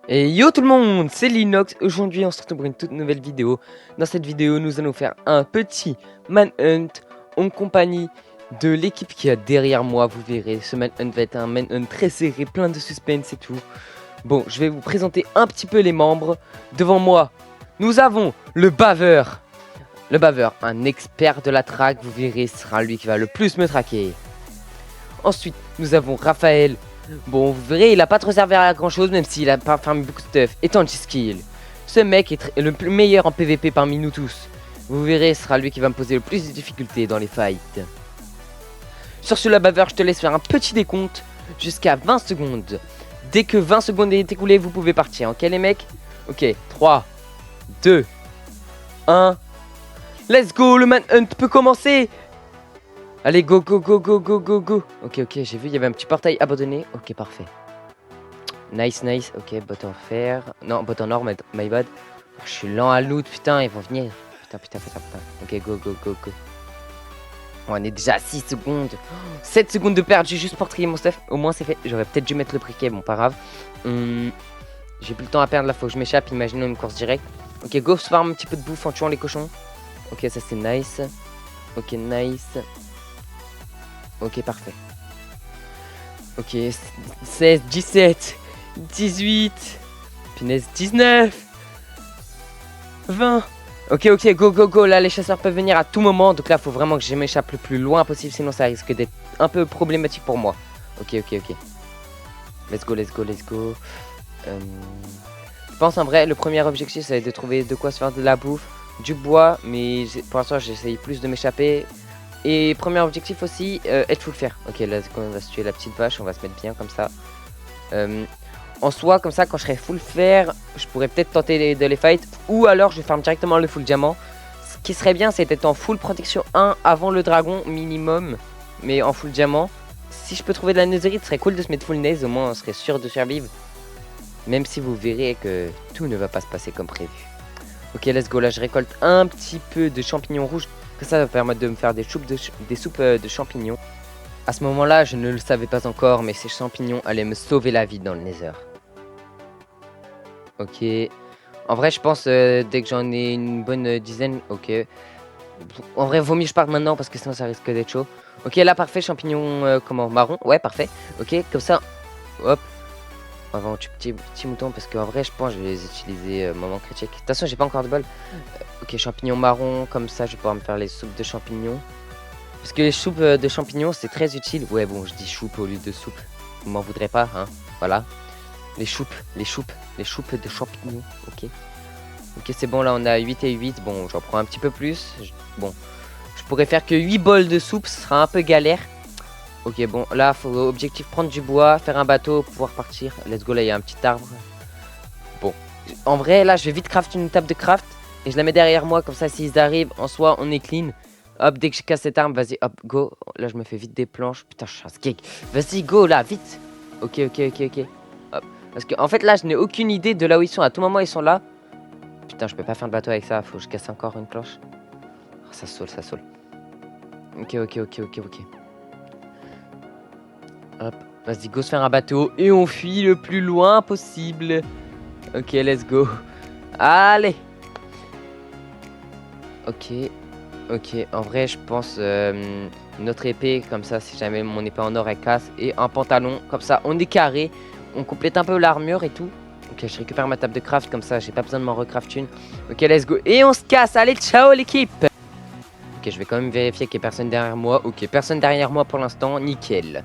Et yo tout le monde, c'est Linox. Aujourd'hui on se retrouve pour une toute nouvelle vidéo. Dans cette vidéo nous allons faire un petit manhunt en compagnie de l'équipe qui est derrière moi. Vous verrez, ce manhunt va être un manhunt très serré, plein de suspense et tout. Bon, je vais vous présenter un petit peu les membres. Devant moi, nous avons le baveur. Le baveur, un expert de la traque, vous verrez, ce sera lui qui va le plus me traquer. Ensuite, nous avons Raphaël. Bon, vous verrez, il a pas trop servi à grand chose, même s'il a pas farmé beaucoup de stuff. Et Tanji Skill. Ce mec est le meilleur en PVP parmi nous tous. Vous verrez, ce sera lui qui va me poser le plus de difficultés dans les fights. Sur ce, la baveur, je te laisse faire un petit décompte jusqu'à 20 secondes. Dès que 20 secondes est écoulé, vous pouvez partir. Ok, les mecs? Ok, 3, 2, 1. Let's go, le manhunt peut commencer. Allez, go, go, go, go, go, go, go. Ok, j'ai vu, il y avait un petit portail abandonné. Ok, parfait. Nice, nice. Ok, bot en fer. Non, bot en or, my bad. Je suis lent à loot, putain, ils vont venir. Putain. Ok, go, go, go, go. On est déjà à 6 secondes. 7 secondes de perdu juste pour trier mon stuff. Au moins, c'est fait. J'aurais peut-être dû mettre le briquet, bon, pas grave. J'ai plus le temps à perdre, là, faut que je m'échappe. Imaginons une course directe. Ok, go, farm un petit peu de bouffe en tuant les cochons. Ok, ça c'est nice. Ok, nice. Ok, parfait. Ok, 16, 17, 18, punaise, 19, 20. Ok, go, go, go. Là, les chasseurs peuvent venir à tout moment. Donc là, faut vraiment que je m'échappe le plus loin possible. Sinon, ça risque d'être un peu problématique pour moi. Ok. Let's go. Je pense en vrai, le premier objectif, ça va être de trouver de quoi se faire de la bouffe, du bois. Mais pour l'instant, j'essaye plus de m'échapper. Et premier objectif aussi, être full fer. Ok, là on va se tuer la petite vache, on va se mettre bien comme ça. En soi, comme ça, quand je serai full fer, je pourrais peut-être tenter de les fight. Ou alors je farm directement le full diamant. Ce qui serait bien, c'est d'être en full protection 1 avant le dragon minimum. Mais en full diamant. Si je peux trouver de la netherite, ce serait cool de se mettre full naze. Au moins, on serait sûr de survivre. Même si vous verrez que tout ne va pas se passer comme prévu. Ok, let's go. Là, je récolte un petit peu de champignons rouges. Que ça va permettre de me faire des soupes de champignons. À ce moment-là, je ne le savais pas encore, mais ces champignons allaient me sauver la vie dans le Nether. Ok. En vrai, je pense dès que j'en ai une bonne dizaine, ok. En vrai, vaut mieux que je parte maintenant parce que sinon ça risque d'être chaud. Ok, là, parfait, champignon, comment, marron. Ouais, parfait. Ok, comme ça, hop. Avant, petit mouton parce qu'en vrai, je pense que je vais les utiliser moment critique. De toute façon, j'ai pas encore de bol. Ok, champignons marron, comme ça, je vais pouvoir me faire les soupes de champignons. Parce que les soupes de champignons, c'est très utile. Ouais, bon, je dis choupe au lieu de soupe. Vous m'en voudrez pas, hein. Voilà. Les choupes de champignons. Ok. Ok, c'est bon, là, on a 8 et 8. Bon, j'en prends un petit peu plus. Bon, je pourrais faire que 8 bols de soupe. Ce sera un peu galère. Ok, bon, là, faut objectif prendre du bois, faire un bateau, pouvoir partir. Let's go, là, il y a un petit arbre. Bon, en vrai, là, je vais vite craft une table de craft. Et je la mets derrière moi, comme ça, s'ils arrivent, en soi, on est clean. Hop, dès que je casse cette arme, vas-y, hop, go. Là, je me fais vite des planches. Putain, je suis un skeg. Vas-y, go, là, vite. Ok. Hop. Parce que, en fait, là, je n'ai aucune idée de là où ils sont. À tout moment, ils sont là. Putain, je peux pas faire de bateau avec ça. Faut que je casse encore une planche. Oh, ça saoule. Ok. Hop, vas-y, go se faire un bateau. Et on fuit le plus loin possible. Ok, let's go. Allez. Ok, en vrai je pense notre épée, comme ça si jamais mon épée en or elle casse. Et un pantalon, comme ça on est carré. On complète un peu l'armure et tout. Ok, je récupère ma table de craft, comme ça j'ai pas besoin de m'en recraft une. Ok, let's go, et on se casse, allez ciao l'équipe. Ok, je vais quand même vérifier qu'il n'y ait personne derrière moi. Ok, personne derrière moi pour l'instant, nickel.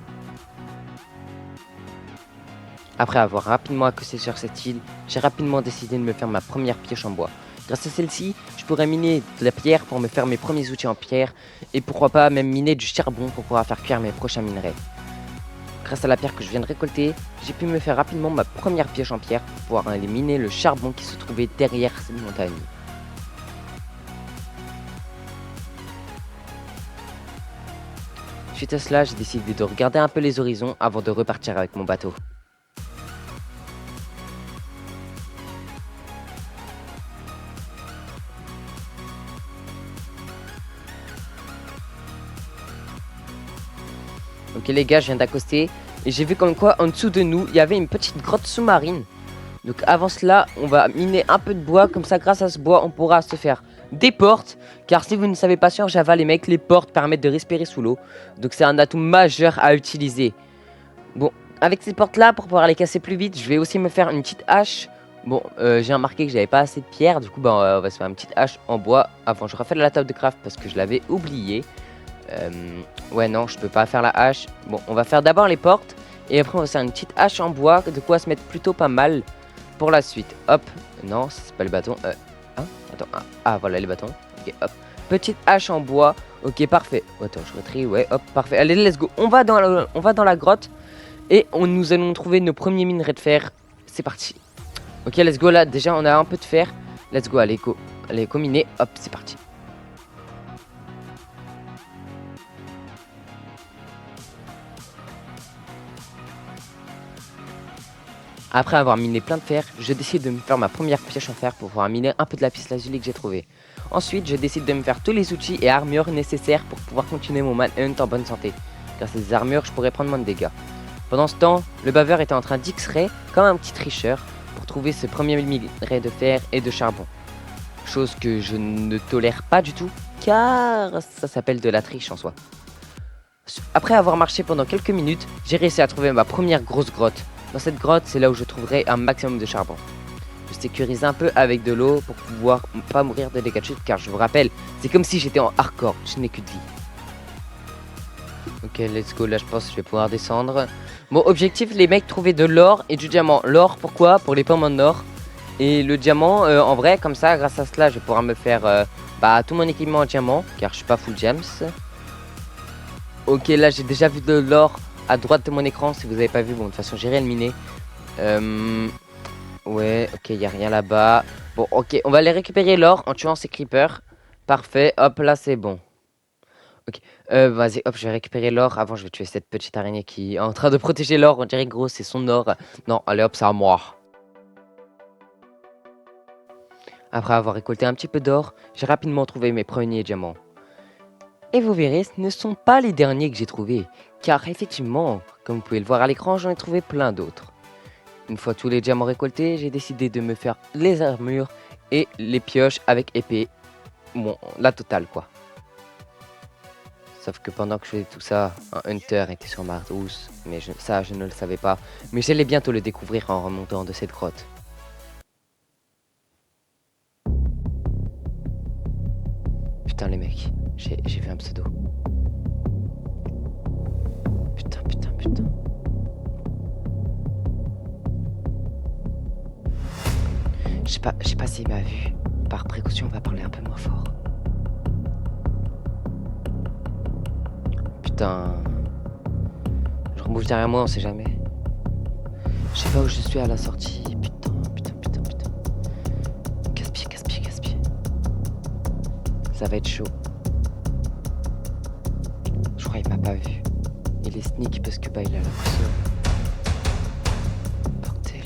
Après avoir rapidement accosté sur cette île, j'ai rapidement décidé de me faire ma première pioche en bois. Grâce à celle-ci, je pourrais miner de la pierre pour me faire mes premiers outils en pierre, et pourquoi pas même miner du charbon pour pouvoir faire cuire mes prochains minerais. Grâce à la pierre que je viens de récolter, j'ai pu me faire rapidement ma première pioche en pierre pour pouvoir aller miner le charbon qui se trouvait derrière cette montagne. Suite à cela, j'ai décidé de regarder un peu les horizons avant de repartir avec mon bateau. Ok les gars, je viens d'accoster et j'ai vu comme quoi en dessous de nous, il y avait une petite grotte sous-marine. Donc avant cela, on va miner un peu de bois. Comme ça, grâce à ce bois, on pourra se faire des portes. Car si vous ne savez pas sur Java, les mecs, les portes permettent de respirer sous l'eau. Donc c'est un atout majeur à utiliser. Bon, avec ces portes-là, pour pouvoir les casser plus vite, je vais aussi me faire une petite hache. Bon, j'ai remarqué que j'avais pas assez de pierres. Du coup, bah, on va se faire une petite hache en bois. Avant, je refais la table de craft parce que je l'avais oublié. Ouais, non, je peux pas faire la hache. Bon, on va faire d'abord les portes. Et après, on va faire une petite hache en bois. De quoi se mettre plutôt pas mal pour la suite. Hop. Non, c'est pas le bâton. Hein, attends. Ah, voilà les bâtons. Ok, hop. Petite hache en bois. Ok, parfait. Attends, je retrie. Ouais, hop, parfait. Allez, let's go. On va dans la grotte. Et nous allons trouver nos premiers minerais de fer. C'est parti. Ok, let's go. Là, déjà, on a un peu de fer. Let's go. Allez, go. Allez, go miner. Hop, c'est parti. Après avoir miné plein de fer, je décide de me faire ma première pioche en fer pour pouvoir miner un peu de lapis lazuli que j'ai trouvé. Ensuite, je décide de me faire tous les outils et armures nécessaires pour pouvoir continuer mon manhunt en bonne santé. Grâce à ces armures, je pourrais prendre moins de dégâts. Pendant ce temps, le baveur était en train d'X-ray comme un petit tricheur pour trouver ce premier minerai de fer et de charbon. Chose que je ne tolère pas du tout car ça s'appelle de la triche en soi. Après avoir marché pendant quelques minutes, j'ai réussi à trouver ma première grosse grotte. Dans cette grotte, c'est là où je trouverai un maximum de charbon. Je sécurise un peu avec de l'eau pour pouvoir pas mourir de dégâts de chute car je vous rappelle, c'est comme si j'étais en hardcore, je n'ai que de vie. Ok, let's go, là je pense que je vais pouvoir descendre. Bon, objectif, les mecs, trouver de l'or et du diamant. L'or, pourquoi? Pour les pommes en or. Et le diamant, en vrai, comme ça, grâce à cela, je vais pouvoir me faire tout mon équipement en diamant car je suis pas full gems. Ok, là j'ai déjà vu de l'or à droite de mon écran. Si vous avez pas vu, bon, de toute façon, j'irai le miner. Ouais, ok, il a rien là-bas. Bon, ok, on va aller récupérer l'or en tuant ces creepers. Parfait, hop, là c'est bon. Ok, vas-y, hop, je vais récupérer l'or. Avant, je vais tuer cette petite araignée qui est en train de protéger l'or. On dirait gros, c'est son or. Non, allez hop, c'est à moi. Après avoir récolté un petit peu d'or, j'ai rapidement trouvé mes premiers diamants. Et vous verrez, ce ne sont pas les derniers que j'ai trouvés, car effectivement, comme vous pouvez le voir à l'écran, j'en ai trouvé plein d'autres. Une fois tous les diamants récoltés, j'ai décidé de me faire les armures et les pioches avec épée. Bon, la totale quoi. Sauf que pendant que je faisais tout ça, un hunter était sur ma douce, mais ça je ne le savais pas. Mais j'allais bientôt le découvrir en remontant de cette grotte. Putain les mecs, j'ai vu un pseudo. Putain. Je sais pas s'il m'a vu. Par précaution, on va parler un peu moins fort. Putain. Je rebouge derrière moi, on sait jamais. Je sais pas où je suis à la sortie. Putain. Gaspille. Ça va être chaud. Je crois qu'il m'a pas vu. Il est sneak parce que il a la boussole. Bordel.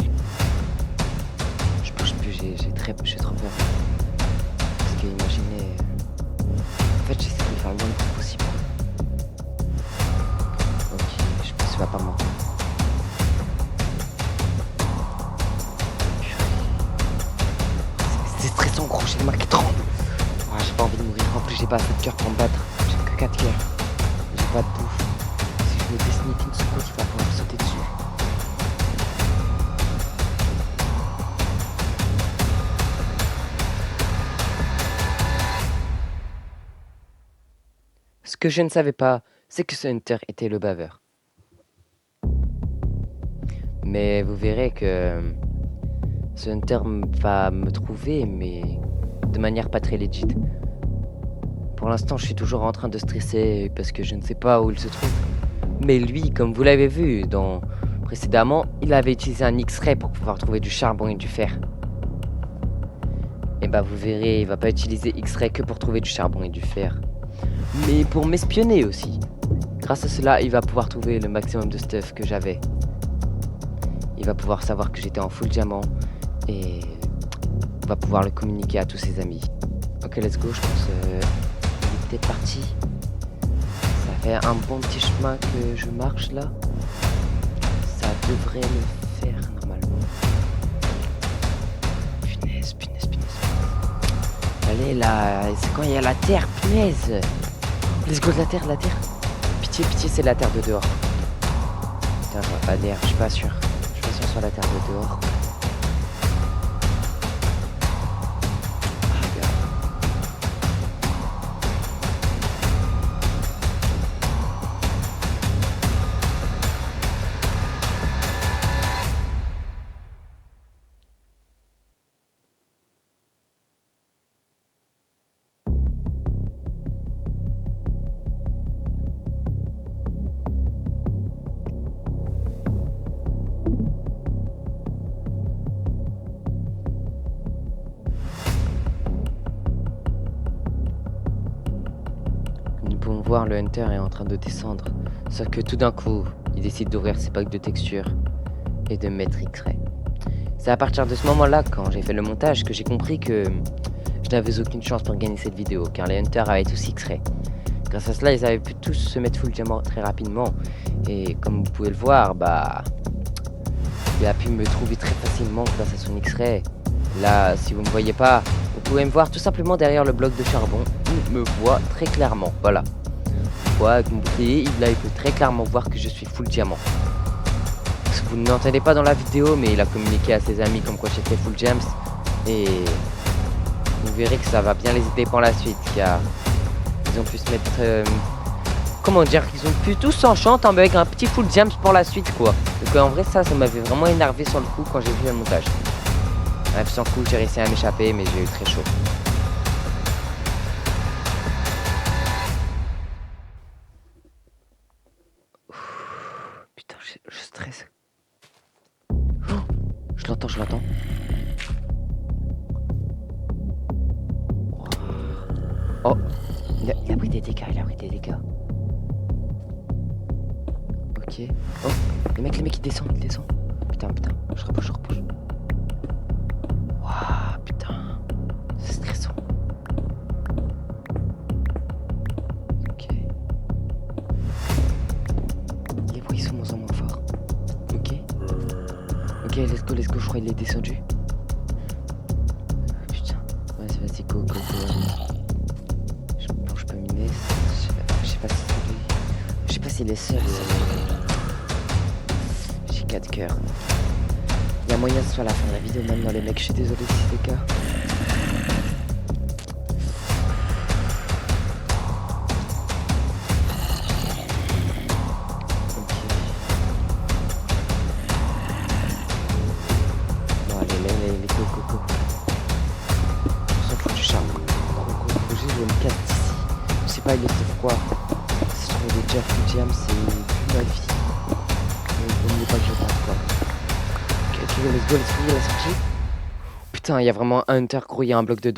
Je bouge plus, j'ai trop peur. Parce que imaginez. En fait, j'essaie de faire le moins de bruit possible. Ok, je pense qu'il va pas m'entendre. C'est stressant gros, j'ai les mains qui tremblent. Ah, j'ai pas envie de mourir, en plus j'ai pas assez de cœur pour me battre. J'ai que 4 cœurs. J'ai pas de bouffe. Si je me dessine une seconde, il va pouvoir me sauter dessus. Ce que je ne savais pas, c'est que ce hunter était le baveur. Mais vous verrez que ce hunter va me trouver, mais de manière pas très legit. Pour l'instant, je suis toujours en train de stresser parce que je ne sais pas où il se trouve. Mais lui, comme vous l'avez vu précédemment, il avait utilisé un X-ray pour pouvoir trouver du charbon et du fer. Et bah vous verrez, il va pas utiliser X-ray que pour trouver du charbon et du fer, mais pour m'espionner aussi. Grâce à cela, il va pouvoir trouver le maximum de stuff que j'avais. Il va pouvoir savoir que j'étais en full diamant et va pouvoir le communiquer à tous ses amis. Ok, let's go, je pense il est peut-être parti. Ça fait un bon petit chemin que je marche là. Ça devrait le faire normalement. Allez là, c'est quand il y a la terre, punaise. Let's go de la terre, Pitié, pitié, c'est la terre de dehors. Putain, je vois pas d'air, je suis pas sûr. Je suis pas sûr sur la terre de dehors. Ah, gars. Nous pouvons voir le Hunter est en train de descendre. Sauf que tout d'un coup, il décide d'ouvrir ses packs de textures et de mettre X-Ray. C'est à partir de ce moment-là, quand j'ai fait le montage, que j'ai compris que je n'avais aucune chance pour gagner cette vidéo, car les Hunters avaient tous X-Ray. Grâce à cela, ils avaient pu tous se mettre full diamant très rapidement. Et comme vous pouvez le voir, bah, il a pu me trouver très facilement grâce à son X-Ray. Là, si vous ne me voyez pas, vous pouvez me voir tout simplement derrière le bloc de charbon. Il me voit très clairement, voilà. Voilà, avec mon bouclier, là, il peut très clairement voir que je suis full diamant. Vous ne l'entendez pas dans la vidéo, mais il a communiqué à ses amis comme quoi j'étais full gems. Et vous verrez que ça va bien les aider pour la suite, car ils ont pu se mettre... comment dire, ils ont pu tous s'enchanter avec un petit full gems pour la suite, quoi. Donc en vrai, ça m'avait vraiment énervé sur le coup quand j'ai vu le montage. Bref, sans coup, j'ai réussi à m'échapper, mais j'ai eu très chaud. Putain, je stresse. Oh, je l'entends, je l'entends. Oh, il a pris des dégâts, Ok. Oh, les mecs, il descend, Putain, je repousse. Waouh, putain. C'est stressant. Ok. Les bruits sont moins en moins forts. Ok, let's go, je crois qu'il est descendu. Putain. Vas-y, go. Je peux mimer. Je sais pas si c'est lui. Je sais pas s'il est seul. J'ai 4 cœurs. Il y a moyen que ce soit la fin de la vidéo maintenant les mecs, je suis désolé si c'est le cas. Ok. Bon allez, go. On s'en fout du charbon. Faut juste le 4 d'ici. Je sais pas il est fait quoi. Si je trouve des déjà full jam, c'est plus ma vie. Il n'est pas que je pense quoi. Ok, let's go, il a sorti. Putain, il y a vraiment un Hunter gros, il y a un bloc de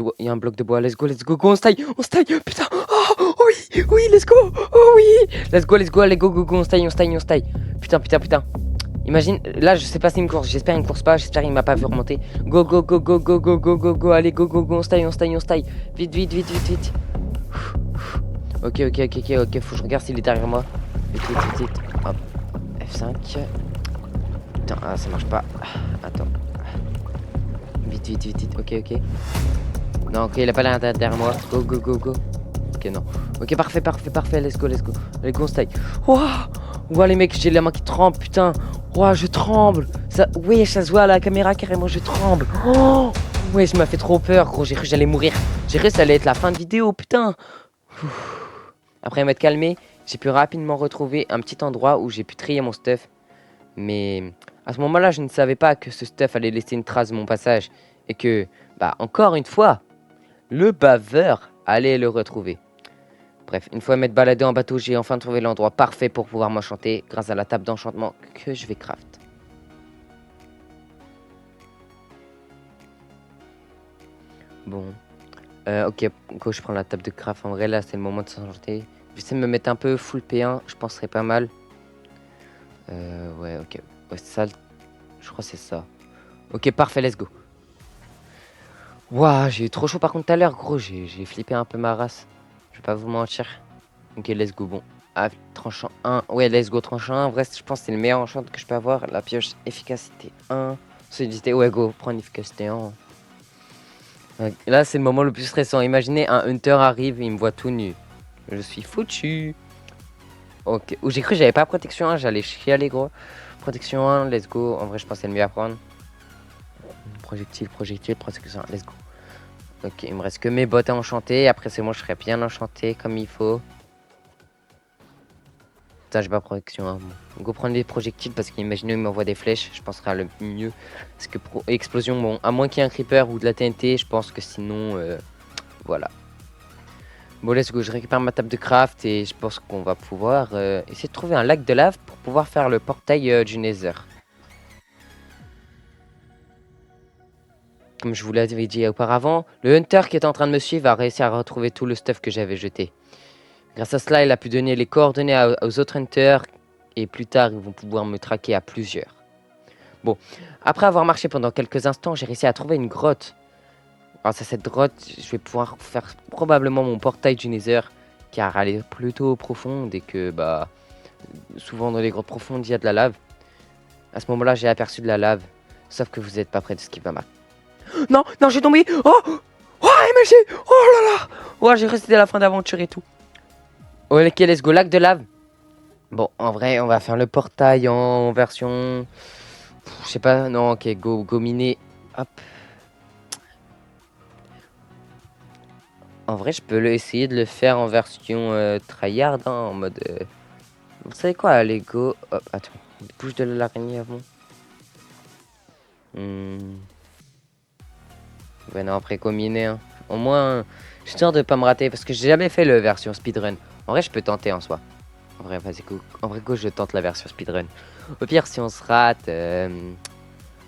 bois, let's go, on se taille, putain, oh oui, let's go, oh oui, let's go, allez, go, on se taille, putain, imagine, là, je sais pas si il me course, j'espère il me course pas, j'espère il m'a pas vu remonter, go, allez, go, on se taille, vite, ok, faut que je regarde s'il est derrière moi, vite, hop, F5, putain, ah, ça marche pas, attends. Vite, ok. Non, ok, il a pas l'air derrière moi. Go. Ok, non. Ok, parfait, let's go. Allez, go, on se taille. Ouah, les mecs, j'ai la main qui tremble, putain. Ouah, je tremble. Ça, oui, ça se voit à la caméra, carrément, je tremble. Oh, ouais, ça m'a fait trop peur, gros. J'ai cru que j'allais mourir. J'ai cru que ça allait être la fin de vidéo, putain. Après m'être calmé, j'ai pu rapidement retrouver un petit endroit où j'ai pu trier mon stuff. Mais à ce moment-là, je ne savais pas que ce stuff allait laisser une trace de mon passage. Et que, bah, encore une fois, le baveur allait le retrouver. Bref, une fois m'être baladé en bateau, j'ai enfin trouvé l'endroit parfait pour pouvoir m'enchanter grâce à la table d'enchantement que je vais craft. Bon. Ok, je prends la table de craft. En vrai, là, c'est le moment de s'enchanter. Je vais essayer de me mettre un peu full P1. Je pense que serait pas mal. Ouais, ok. Ouais, c'est ça. Je crois que c'est ça. Ok, parfait, let's go. Waouh, j'ai eu trop chaud par contre tout à l'heure, gros. J'ai flippé un peu ma race. Je vais pas vous mentir. Ok, let's go. Bon. Ah, tranchant 1. Ouais, let's go, tranchant 1. En vrai, je pense que c'est le meilleur enchant que je peux avoir. La pioche efficacité 1. Solidité, ouais, go. Prends une efficacité 1. Là, c'est le moment le plus stressant. Imaginez, un hunter arrive et il me voit tout nu. Je suis foutu. Ok. Ou j'ai cru que j'avais pas protection 1, j'allais chialer, gros. Protection 1, let's go. En vrai, je pensais le mieux à prendre. Projectile, projectile, protection 1, let's go. Ok, il me reste que mes bottes à enchanter. Après, c'est moi, je serai bien enchanté comme il faut. Putain, j'ai pas protection 1. Bon. Go prendre les projectiles parce qu'imaginez, il m'envoie des flèches. Je pense que ce sera le mieux. Parce que explosion, bon, à moins qu'il y ait un creeper ou de la TNT, je pense que sinon, voilà. Bon, let's go, je récupère ma table de craft et je pense qu'on va pouvoir essayer de trouver un lac de lave pour pouvoir faire le portail du Nether. Comme je vous l'avais dit auparavant, le hunter qui est en train de me suivre a réussi à retrouver tout le stuff que j'avais jeté. Grâce à cela, il a pu donner les coordonnées aux autres hunters et plus tard, ils vont pouvoir me traquer à plusieurs. Bon, après avoir marché pendant quelques instants, j'ai réussi à trouver une grotte. Grâce à cette grotte, je vais pouvoir faire probablement mon portail du Nether, car elle est plutôt profonde et que, bah, souvent dans les grottes profondes, il y a de la lave. À ce moment-là, j'ai aperçu de la lave, sauf que vous n'êtes pas près de ce qui va m'arriver. Non, non, j'ai tombé. Oh, oh, MLG. Oh là là. Ouais, j'ai resté à la fin d'aventure et tout. Ok, let's go, lac de lave. Bon, en vrai, on va faire le portail en version... Je sais pas, non, ok, go miner. Hop. En vrai, je peux essayer de le faire en version tryhard, hein, en mode... Vous savez quoi, allez, go. Hop, attends, bouge de l'araignée avant. Ouais, non, après go miner, hein. Au moins, je suis sûr de pas me rater, parce que j'ai jamais fait le version speedrun. En vrai, je peux tenter en soi. En vrai, vas-y, go. En vrai, go, je tente la version speedrun. Au pire, si on se rate...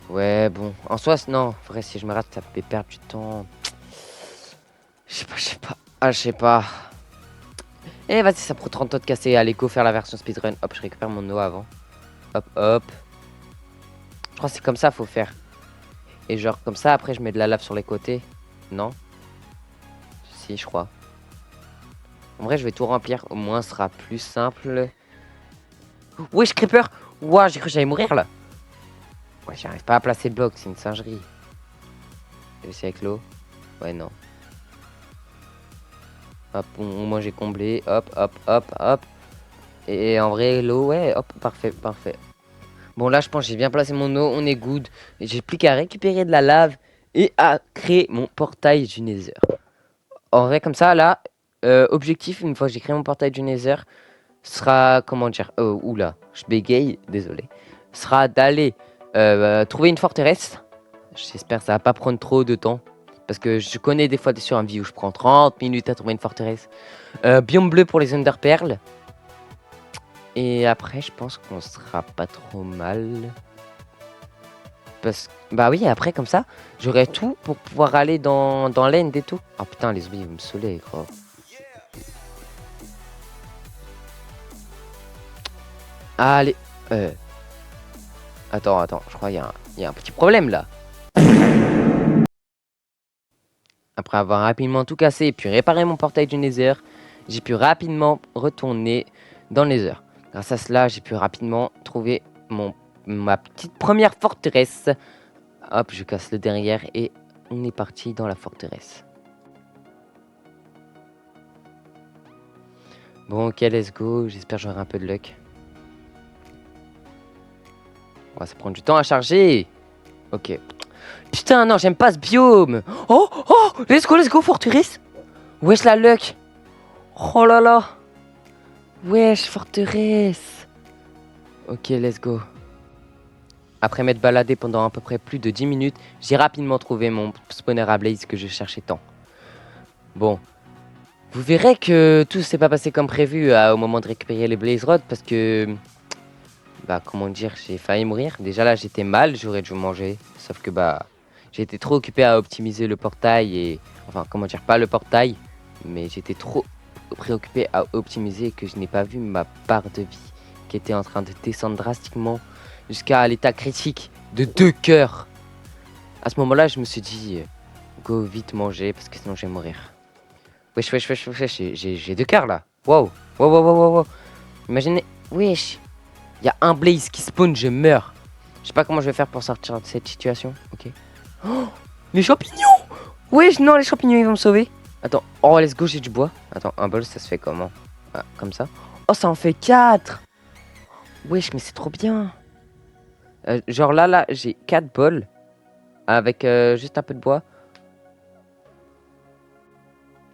Ouais, bon. En soi, non. En vrai, si je me rate, ça fait perdre du temps. Je sais pas. Ah, je sais pas. Eh, vas-y, ça prend 30 ans de casser. Allez, go faire la version speedrun. Hop, je récupère mon eau avant. Hop, hop. Je crois que c'est comme ça, faut faire. Et genre, comme ça, après, je mets de la lave sur les côtés. Non? Si, je crois. En vrai, je vais tout remplir. Au moins, ce sera plus simple. Wesh, creeper! Ouah, j'ai cru que j'allais mourir, là. Ouais, j'arrive pas à placer le bloc. C'est une singerie. Je vais essayer avec l'eau. Ouais, non. Hop, au moins j'ai comblé. Hop, hop, hop, hop. Et en vrai, l'eau, ouais, hop, parfait, parfait. Bon, là, je pense que j'ai bien placé mon eau. On est good. Et j'ai plus qu'à récupérer de la lave et à créer mon portail du Nether. En vrai, comme ça, là, objectif, une fois que j'ai créé mon portail du Nether, sera, comment dire, oula, je bégaye, désolé. Sera d'aller trouver une forteresse. J'espère que ça va pas prendre trop de temps. Parce que je connais des fois sur un vie où je prends 30 minutes à trouver une forteresse. Biome bleu pour les Enderperles. Et après, je pense qu'on sera pas trop mal. Parce que, bah oui, après, comme ça, j'aurai tout pour pouvoir aller dans l'end et tout. Oh putain, les zombies, ils vont me saouler, gros. Allez. Attends, je crois qu'il y a un petit problème là. Après avoir rapidement tout cassé et puis réparé mon portail du Nether, j'ai pu rapidement retourner dans le Nether. Grâce à cela, j'ai pu rapidement trouver ma petite première forteresse. Hop, je casse le derrière et on est parti dans la forteresse. Bon, ok, let's go. J'espère que j'aurai un peu de luck. Oh, ça prend du temps à charger. Ok. Putain, non, j'aime pas ce biome. Oh, oh, let's go, forteresse. Wesh, la luck. Oh là là. Wesh, forteresse. Ok, let's go. Après m'être baladé pendant à peu près plus de 10 minutes, j'ai rapidement trouvé mon spawner à blaze que je cherchais tant. Bon. Vous verrez que tout s'est pas passé comme prévu au moment de récupérer les blaze rods parce que... Bah, comment dire, j'ai failli mourir. Déjà là, j'étais mal, j'aurais dû manger. Sauf que bah, j'ai été trop occupé à optimiser le portail et... Enfin, comment dire, pas le portail, mais j'étais trop préoccupé à optimiser que je n'ai pas vu ma barre de vie qui était en train de descendre drastiquement jusqu'à l'état critique de 2 cœurs. À ce moment-là, je me suis dit, go vite manger parce que sinon je vais mourir. Wesh, j'ai 2 cœurs là. Wow, wow. Imaginez, wesh. Il y a un blaze qui spawn, je meurs. Je sais pas comment je vais faire pour sortir de cette situation. Ok. Oh, les champignons. Wesh, non, les champignons, ils vont me sauver. Attends, oh, let's go, j'ai du bois. Attends, un bol, ça se fait comment? Ah, comme ça. Oh, ça en fait 4. Wesh, mais c'est trop bien. Genre là, j'ai 4 bols. Avec juste un peu de bois.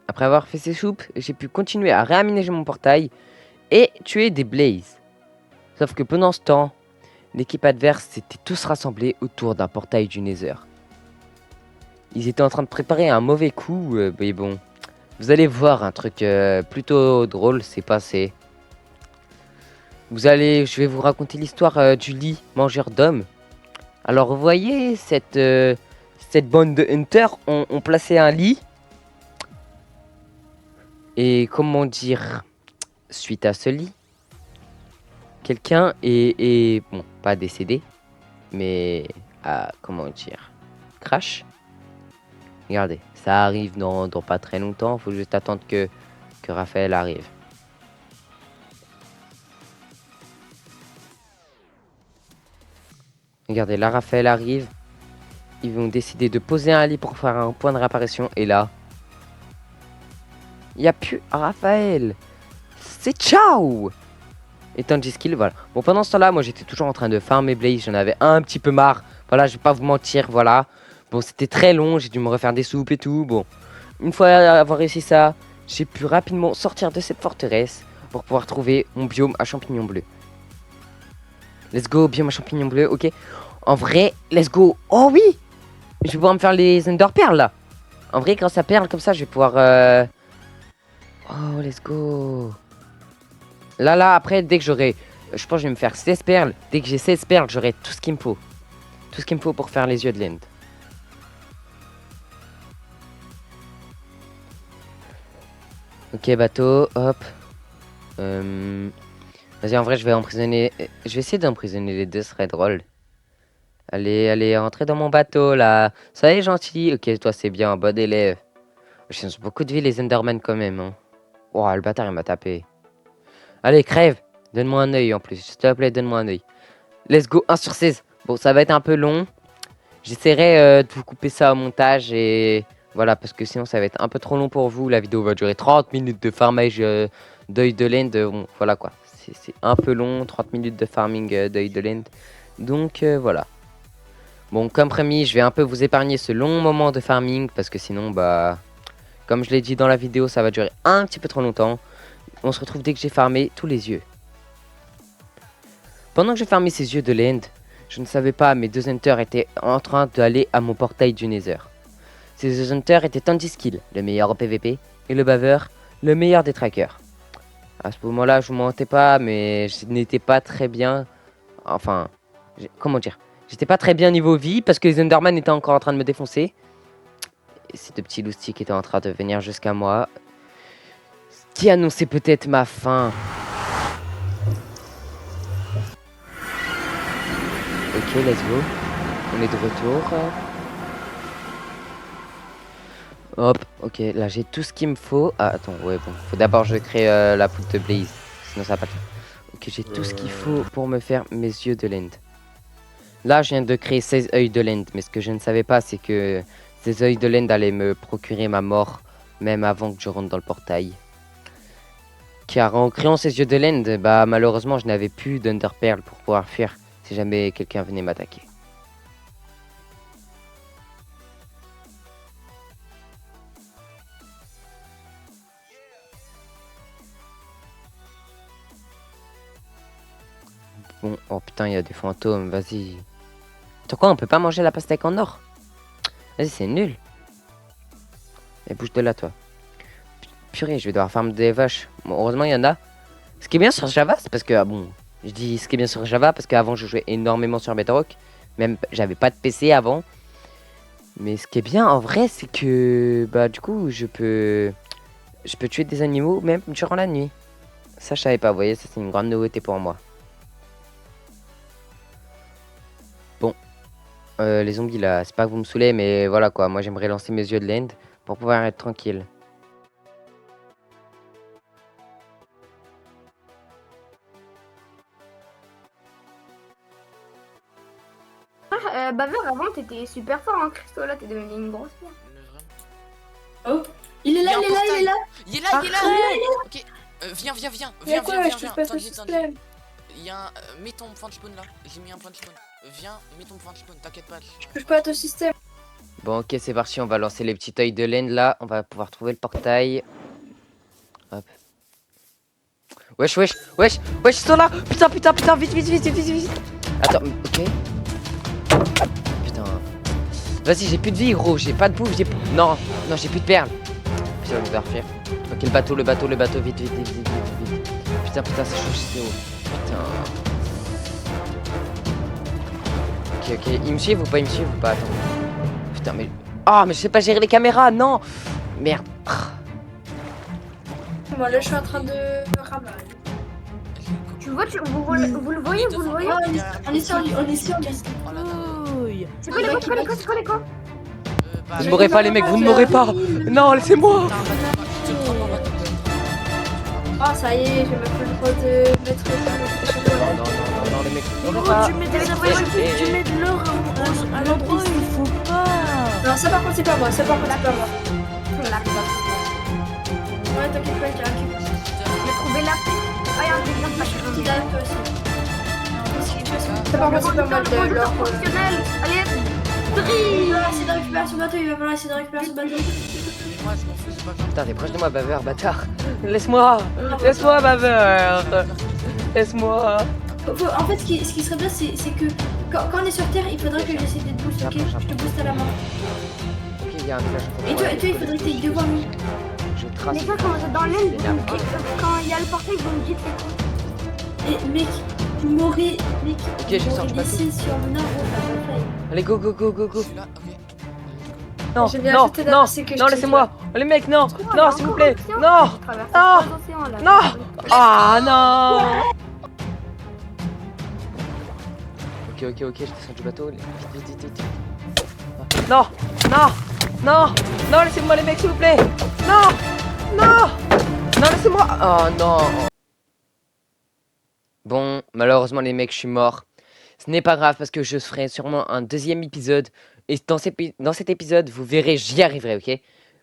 Après avoir fait ces soupes, j'ai pu continuer à réaménager mon portail et tuer des blazes. Sauf que pendant ce temps, l'équipe adverse s'était tous rassemblés autour d'un portail du Nether. Ils étaient en train de préparer un mauvais coup, mais bon. Vous allez voir un truc plutôt drôle s'est passé. Je vais vous raconter l'histoire du lit mangeur d'hommes. Alors vous voyez, cette bande de hunters ont placé un lit. Et comment dire, suite à ce lit, quelqu'un est, bon, pas décédé, mais comment dire, crash. Regardez, ça arrive dans pas très longtemps, faut juste attendre que Raphaël arrive. Regardez, là Raphaël arrive, ils vont décider de poser un lit pour faire un point de réapparition, et là, il n'y a plus Raphaël. C'est ciao. Et Tangiskill, voilà. Bon, pendant ce temps-là, moi j'étais toujours en train de farmer Blaze, j'en avais un petit peu marre. Voilà, je vais pas vous mentir, voilà. Bon, c'était très long, j'ai dû me refaire des soupes et tout. Bon, une fois avoir réussi ça, j'ai pu rapidement sortir de cette forteresse pour pouvoir trouver mon biome à champignons bleus. Let's go, biome à champignons bleus, ok. En vrai, let's go. Oh oui, je vais pouvoir me faire les Ender Pearls là. En vrai, grâce à Perles, comme ça, je vais pouvoir... Oh, let's go. Là, après, dès que j'aurai... Je pense que je vais me faire 16 perles. Dès que j'ai 16 perles, j'aurai tout ce qu'il me faut. Tout ce qu'il me faut pour faire les yeux de l'end. Ok, bateau, hop. Vas-y, en vrai, je vais emprisonner... Je vais essayer d'emprisonner les deux, ce serait drôle. Allez, rentrez dans mon bateau, là. Soyez gentil. Ok, toi, c'est bien, bon élève. Je change beaucoup de vie, les Endermen, quand même. Hein. Oh, le bâtard, il m'a tapé. Allez, crève. Donne-moi un œil, en plus. S'il te plaît, donne-moi un œil. Let's go, 1 sur 16. Bon, ça va être un peu long. J'essaierai de vous couper ça au montage et voilà, parce que sinon ça va être un peu trop long pour vous. La vidéo va durer 30 minutes de farmage d'œil de l'end. Bon, voilà quoi. C'est un peu long, 30 minutes de farming d'œil de l'end. Donc voilà. Bon, comme promis, je vais un peu vous épargner ce long moment de farming parce que sinon, bah, comme je l'ai dit dans la vidéo, ça va durer un petit peu trop longtemps. On se retrouve dès que j'ai farmé tous les yeux. Pendant que j'ai farmé ces yeux de l'end, je ne savais pas, mes deux hunters étaient en train d'aller à mon portail du Nether. Ces deux hunters étaient Tangiskill, le meilleur au PVP, et le baveur, le meilleur des trackers. À ce moment-là, je vous mentais pas, mais je n'étais pas très bien. Enfin, comment dire? J'étais pas très bien niveau vie parce que les Enderman étaient encore en train de me défoncer. Et ces deux petits loustiques étaient en train de venir jusqu'à moi. Ce qui annonçait peut-être ma fin. Ok, let's go. On est de retour. Hop, ok, là j'ai tout ce qu'il me faut. Ah, attends, ouais, bon. Faut d'abord je crée la poudre de Blaze. Sinon ça va pas le faire. Ok, j'ai tout ce qu'il faut pour me faire mes yeux de l'end. Là, je viens de créer 16 œils de l'end. Mais ce que je ne savais pas, c'est que ces œils de l'end allaient me procurer ma mort. Même avant que je rentre dans le portail. Car en créant ces yeux de l'end, bah malheureusement, je n'avais plus d'Under Pearl pour pouvoir fuir si jamais quelqu'un venait m'attaquer. Bon, oh putain, il y a des fantômes, vas-y. Attends quoi, on peut pas manger la pastèque en or? Vas-y, c'est nul. Et bouge de là, toi. Purée, je vais devoir farmer des vaches. Bon, heureusement, il y en a. Ce qui est bien sur Java, c'est parce que, ah bon, je dis ce qui est bien sur Java parce qu'avant, je jouais énormément sur Bedrock. Même, j'avais pas de PC avant. Mais ce qui est bien, en vrai, c'est que, bah, du coup, je peux tuer des animaux même durant la nuit. Ça, je savais pas, vous voyez, ça, c'est une grande nouveauté pour moi. Bon, les zombies, là, c'est pas que vous me saoulez, mais voilà, quoi. Moi, j'aimerais lancer mes yeux de l'end pour pouvoir être tranquille. Baveur, avant t'étais super fort en cristaux, là t'es devenu une grosse pierre. est là, y a un il est là, il est là. Il est là, il est là. Ok. Viens. Mais quoi, je Viens. te passe le T'inquiète. système. Il y a un. Mets ton point de spawn là. J'ai mis un point de spawn. Viens, mets ton point de spawn, t'inquiète pas. Je touche pas à ton système. Bon, ok, c'est parti. On va lancer les petits œils de laine là. On va pouvoir trouver le portail. Hop. Wesh, ils sont là. Putain, vite. Attends, ok. Putain. Vas-y, j'ai plus de vie, gros. J'ai pas de bouffe. Non, j'ai plus de perles. Putain, on va refaire. Ok, le bateau, vite. Putain, c'est chaud, c'est haut. Putain. Ok, ils me suivent ou pas, Attends. Putain, mais. Ah, mais je sais pas gérer les caméras, non. Merde. Bon, là, je suis en train de ramasser. Tu vois, vous le voyez, On est sur liste. C'est quoi les quoi Vous ne m'aurez pas, les mecs, vous ne m'aurez pas. Non, laissez-moi. Ah, ça y est, j'ai même plus le droit de mettre Non, les mecs, vous Gros, m'aurez pas. tu mets des informations, tu mets de l'or à l'endroit où il faut pas. Non, ça par contre, c'est pas moi. Ouais, t'inquiète pas, Jack. J'ai trouvé la paix. Ah, y'a un truc comme ça. Petit derrière toi aussi. Ça par contre, c'est pas mal de l'or. Fonctionnel. Allez, Il va essayer de récupérer son bateau, Moi, je m'en fous, c'est pas grave. Putain, t'es proche de moi, baveur, bâtard. Laisse-moi, baveur. Laisse-moi. En fait, ce qui serait bien, c'est que quand on est sur Terre, il faudrait que j'essaie de te booster, ok? Je te booste à la main. Ok, il y a un flash. Et toi, il faudrait que tu aies devant lui. Je trace. les gars, quand vous êtes dans l'aile, quand il y a le portail, vous me dites Et mec, tu m'aurais. Mec, Ok, je sors du bateau. laissé sur mon arbre, ça va faire. Allez, go. Je suis là, ok. Non, Je vais ajouter d'avancer que je te laissez-moi. Les mecs, non, s'il vous plaît. Non. non. Non. Ah, non. Ok, je descends du bateau. Vite. Non, laissez-moi, les mecs, s'il vous plaît. Non, laissez-moi. Oh, non. Bon, malheureusement, les mecs, je suis mort. Ce n'est pas grave parce que je ferai sûrement un deuxième épisode. Et dans cet épisode, vous verrez, j'y arriverai, ok?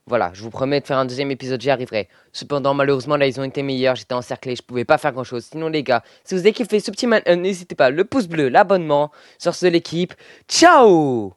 Voilà, je vous promets de faire un deuxième épisode, j'y arriverai. Cependant, malheureusement, là, ils ont été meilleurs. J'étais encerclé, je pouvais pas faire grand-chose. Sinon, les gars, si vous avez kiffé ce petit man, n'hésitez pas, le pouce bleu, l'abonnement. Sur ce, l'équipe, ciao!